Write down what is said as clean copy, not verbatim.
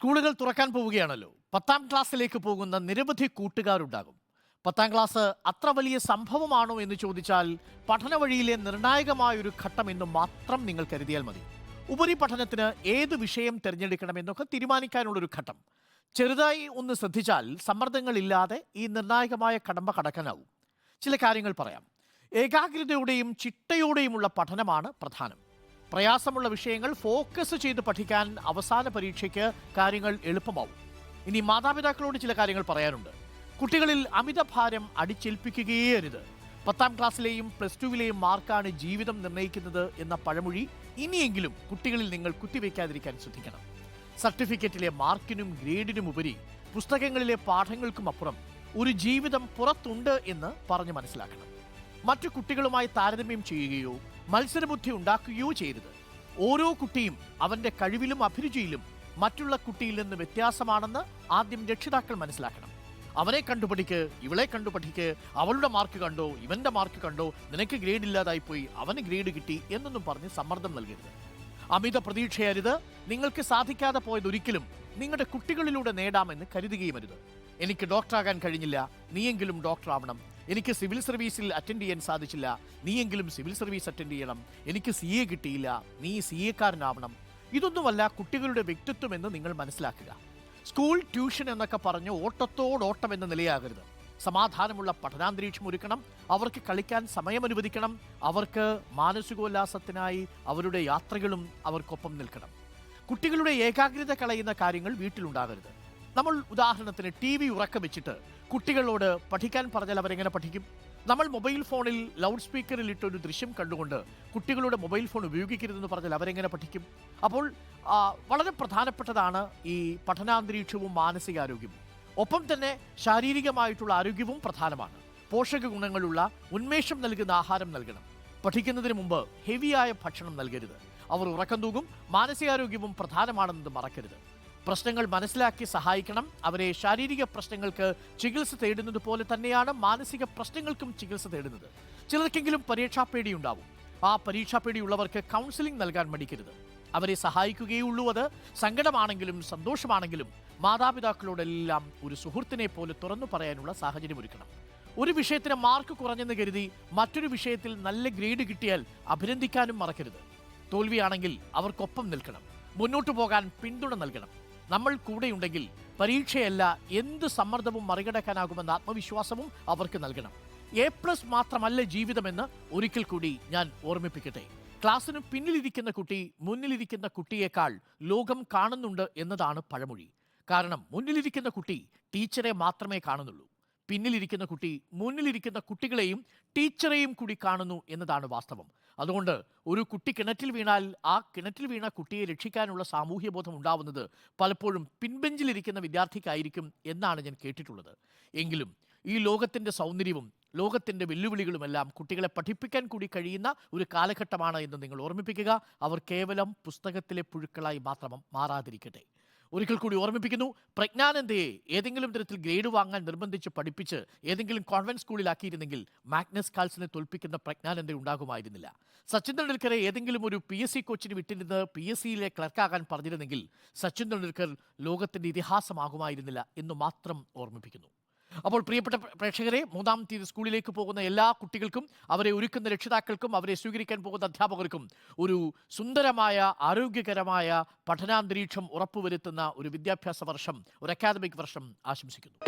സ്കൂളുകൾ തുറക്കാൻ പോവുകയാണല്ലോ. 10ാം ക്ലാസ്സിലേക്ക് പോകുന്ന നിരവധി കൂട്ടുകാരുണ്ടാകും. 10ാം ക്ലാസ് അത്ര വലിയ സംഭവമാണോ എന്ന് ചോദിച്ചാൽ പഠന വഴിയിലെ നിർണായകമായൊരു ഘട്ടം എന്ന് മാത്രം നിങ്ങൾ കരുതിയാൽ മതി. ഉപരിപഠനത്തിന് ഏത് വിഷയം തിരഞ്ഞെടുക്കണമെന്നൊക്കെ തീരുമാനിക്കാനുള്ളൊരു ഘട്ടം. ചെറുതായി ഒന്ന് ശ്രദ്ധിച്ചാൽ സമ്മർദ്ദങ്ങളില്ലാതെ ഈ നിർണായകമായ കടമ്പ കടക്കാനാവും. ചില കാര്യങ്ങൾ പറയാം. ഏകാഗ്രതയോടെയും ചിട്ടയോടെയുമുള്ള പഠനമാണ് പ്രധാനം. പ്രയാസമുള്ള വിഷയങ്ങൾ ഫോക്കസ് ചെയ്ത് പഠിക്കാൻ അവസാന പരീക്ഷയ്ക്ക് കാര്യങ്ങൾ എളുപ്പമാവും. ഇനി മാതാപിതാക്കളോട് ചില കാര്യങ്ങൾ പറയാനുണ്ട്. കുട്ടികളിൽ അമിതഭാരം അടിച്ചേൽപ്പിക്കുകയേ അരുത്. 10ാം ക്ലാസ്സിലെയും +2വിലെയും മാർക്കാണ് ജീവിതം നിർണ്ണയിക്കുന്നത് എന്ന പഴമൊഴി ഇനിയെങ്കിലും കുട്ടികളിൽ നിങ്ങൾ കുത്തിവെക്കാതിരിക്കാൻ ശ്രദ്ധിക്കണം. സർട്ടിഫിക്കറ്റിലെ മാർക്കിനും ഗ്രേഡിനും ഉപരി പുസ്തകങ്ങളിലെ പാഠങ്ങൾക്കും അപ്പുറം ഒരു ജീവിതം പുറത്തുണ്ട് എന്ന് പറഞ്ഞ് മനസ്സിലാക്കണം. മറ്റു കുട്ടികളുമായി താരതമ്യം ചെയ്യുകയോ മത്സരബുദ്ധി ഉണ്ടാക്കുകയോ ചെയ്യരുത്. ഓരോ കുട്ടിയും അവൻ്റെ കഴിവിലും അഭിരുചിയിലും മറ്റുള്ള കുട്ടിയിൽ നിന്ന് വ്യത്യാസമാണെന്ന് ആദ്യം രക്ഷിതാക്കൾ മനസ്സിലാക്കണം. അവനെ കണ്ടുപഠിക്ക്, ഇവളെ കണ്ടുപഠിക്ക്, അവളുടെ മാർക്ക് കണ്ടോ, ഇവൻ്റെ മാർക്ക് കണ്ടോ, നിനക്ക് ഗ്രേഡ് ഇല്ലാതായിപ്പോയി, അവന് ഗ്രേഡ് കിട്ടി എന്നൊന്നും പറഞ്ഞ് സമ്മർദ്ദം നൽകരുത്. അമിത പ്രതീക്ഷയരുത്. നിങ്ങൾക്ക് സാധിക്കാതെ പോയതൊരിക്കലും നിങ്ങളുടെ കുട്ടികളിലൂടെ നേടാമെന്ന് കരുതുകയും അരുത്. എനിക്ക് ഡോക്ടറാകാൻ കഴിഞ്ഞില്ല, നീയെങ്കിലും ഡോക്ടറാവണം. എനിക്ക് സിവിൽ സർവീസിൽ അറ്റൻഡ് ചെയ്യാൻ സാധിച്ചില്ല, നീയെങ്കിലും സിവിൽ സർവീസ് അറ്റൻഡ് ചെയ്യണം. എനിക്ക് CA കിട്ടിയില്ല, നീ CA-കാരനാവണം. ഇതൊന്നുമല്ല കുട്ടികളുടെ വ്യക്തിത്വം എന്ന് നിങ്ങൾ മനസ്സിലാക്കുക. സ്കൂൾ ട്യൂഷൻ എന്നൊക്കെ പറഞ്ഞ് ഓട്ടത്തോടോട്ടം എന്ന നിലയാകരുത്. സമാധാനമുള്ള പഠനാന്തരീക്ഷം ഒരുക്കണം. അവർക്ക് കളിക്കാൻ സമയം അനുവദിക്കണം. അവർക്ക് മാനസികോല്ലാസത്തിനായി അവരുടെ യാത്രകളും അവർക്കൊപ്പം നിൽക്കണം. കുട്ടികളുടെ ഏകാഗ്രത കളയുന്ന കാര്യങ്ങൾ വീട്ടിലുണ്ടാകരുത്. നമ്മൾ ഉദാഹരണത്തിന് TV ഉറക്കം വെച്ചിട്ട് കുട്ടികളോട് പഠിക്കാൻ പറഞ്ഞാൽ അവരെങ്ങനെ പഠിക്കും? നമ്മൾ മൊബൈൽ ഫോണിൽ ലൗഡ് സ്പീക്കറിൽ ഇട്ടൊരു ദൃശ്യം കണ്ടുകൊണ്ട് കുട്ടികളുടെ മൊബൈൽ ഫോൺ ഉപയോഗിക്കരുതെന്ന് പറഞ്ഞാൽ അവരെങ്ങനെ പഠിക്കും? അപ്പോൾ വളരെ പ്രധാനപ്പെട്ടതാണ് ഈ പഠനാന്തരീക്ഷവും മാനസികാരോഗ്യവും. ഒപ്പം തന്നെ ശാരീരികമായിട്ടുള്ള ആരോഗ്യവും പ്രധാനമാണ്. പോഷക ഗുണങ്ങളുള്ള ഉന്മേഷം നൽകുന്ന ആഹാരം നൽകണം. പഠിക്കുന്നതിന് മുമ്പ് ഹെവിയായ ഭക്ഷണം നൽകരുത്. അവർ ഉറക്കം തൂകും. മാനസികാരോഗ്യവും പ്രധാനമാണെന്നത് മറക്കരുത്. പ്രശ്നങ്ങൾ മനസ്സിലാക്കി സഹായിക്കണം. അവരെ ശാരീരിക പ്രശ്നങ്ങൾക്ക് ചികിത്സ തേടുന്നത് പോലെ തന്നെയാണ് മാനസിക പ്രശ്നങ്ങൾക്കും ചികിത്സ തേടുന്നത്. ചിലർക്കെങ്കിലും പരീക്ഷാപ്പേടി ഉണ്ടാവും. ആ പരീക്ഷാപ്പേടിയുള്ളവർക്ക് കൗൺസിലിംഗ് നൽകാൻ മടിക്കരുത്. അവരെ സഹായിക്കുകയുള്ളൂ. അത് സങ്കടമാണെങ്കിലും സന്തോഷമാണെങ്കിലും മാതാപിതാക്കളോടെല്ലാം ഒരു സുഹൃത്തിനെ പോലെ തുറന്നു പറയാനുള്ള സാഹചര്യം ഒരുക്കണം. ഒരു വിഷയത്തിന് മാർക്ക് കുറഞ്ഞെന്ന് കരുതി മറ്റൊരു വിഷയത്തിൽ നല്ല ഗ്രേഡ് കിട്ടിയാൽ അഭിനന്ദിക്കാനും മറക്കരുത്. തോൽവിയാണെങ്കിൽ അവർക്കൊപ്പം നിൽക്കണം. മുന്നോട്ടു പോകാൻ പിന്തുണ നൽകണം. നമ്മൾ കൂടെയുണ്ടെങ്കിൽ പരീക്ഷയല്ല എന്ത് സമ്മർദ്ദവും മറികടക്കാനാകുമെന്ന ആത്മവിശ്വാസവും അവർക്ക് നൽകണം. A+ മാത്രമല്ല ജീവിതമെന്ന് ഒരിക്കൽ കൂടി ഞാൻ ഓർമ്മിപ്പിക്കട്ടെ. ക്ലാസ്സിന് പിന്നിലിരിക്കുന്ന കുട്ടി മുന്നിലിരിക്കുന്ന കുട്ടിയേക്കാൾ ലോകം കാണുന്നുണ്ട് എന്നതാണ് പഴമൊഴി. കാരണം മുന്നിലിരിക്കുന്ന കുട്ടി ടീച്ചറെ മാത്രമേ കാണുന്നുള്ളൂ. പിന്നിലിരിക്കുന്ന കുട്ടി മുന്നിലിരിക്കുന്ന കുട്ടികളെയും ടീച്ചറെയും കൂടി കാണുന്നു എന്നതാണ് വാസ്തവം. അതുകൊണ്ട് ഒരു കുട്ടി കിണറ്റിൽ വീണാൽ ആ കിണറ്റിൽ വീണ കുട്ടിയെ രക്ഷിക്കാനുള്ള സാമൂഹ്യബോധം ഉണ്ടാവുന്നത് പലപ്പോഴും പിൻബെഞ്ചിലിരിക്കുന്ന വിദ്യാർത്ഥിക്കായിരിക്കും എന്നാണ് ഞാൻ കേട്ടിട്ടുള്ളത്. എങ്കിലും ഈ ലോകത്തിൻ്റെ സൗന്ദര്യവും ലോകത്തിൻ്റെ വെല്ലുവിളികളുമെല്ലാം കുട്ടികളെ പഠിപ്പിക്കാൻ കൂടി കഴിയുന്ന ഒരു കാലഘട്ടമാണ് എന്ന് നിങ്ങൾ ഓർമ്മിപ്പിക്കുക. അവർ കേവലം പുസ്തകത്തിലെ പുഴുക്കളായി മാത്രം മാറാതിരിക്കട്ടെ. ഒരിക്കൽ കൂടി ഓർമ്മിപ്പിക്കുന്നു, പ്രജ്ഞാനന്ദയെ ഏതെങ്കിലും തരത്തിൽ ഗ്രേഡ് വാങ്ങാൻ നിർബന്ധിച്ച് പഠിപ്പിച്ച് ഏതെങ്കിലും കോൺവെന്റ് സ്കൂളിലാക്കിയിരുന്നെങ്കിൽ മാഗ്നസ് കാൾസിനെ തോൽപ്പിക്കുന്ന പ്രജ്ഞാനന്ദ ഉണ്ടാകുമായിരുന്നില്ല. സച്ചിൻ തെണ്ടുൽക്കറെ ഏതെങ്കിലും ഒരു PSC കോച്ചിന് വിട്ടിരുന്ന് PSCയിലെ ക്ലർക്കാകാൻ പറഞ്ഞിരുന്നെങ്കിൽ സച്ചിൻ തെണ്ടുൽക്കർ ലോകത്തിൻ്റെ ഇതിഹാസമാകുമായിരുന്നില്ല എന്ന് മാത്രം ഓർമ്മിപ്പിക്കുന്നു. അപ്പോൾ പ്രിയപ്പെട്ട പ്രേക്ഷകരെ, 3ാം തീയതി സ്കൂളിലേക്ക് പോകുന്ന എല്ലാ കുട്ടികൾക്കും അവരെ ഒരുക്കുന്ന രക്ഷിതാക്കൾക്കും അവരെ സ്വീകരിക്കാൻ പോകുന്ന അധ്യാപകർക്കും ഒരു സുന്ദരമായ ആരോഗ്യകരമായ പഠനാന്തരീക്ഷം ഉറപ്പുവരുത്തുന്ന ഒരു വിദ്യാഭ്യാസ വർഷം, ഒരു അക്കാദമിക് വർഷം ആശംസിക്കുന്നു.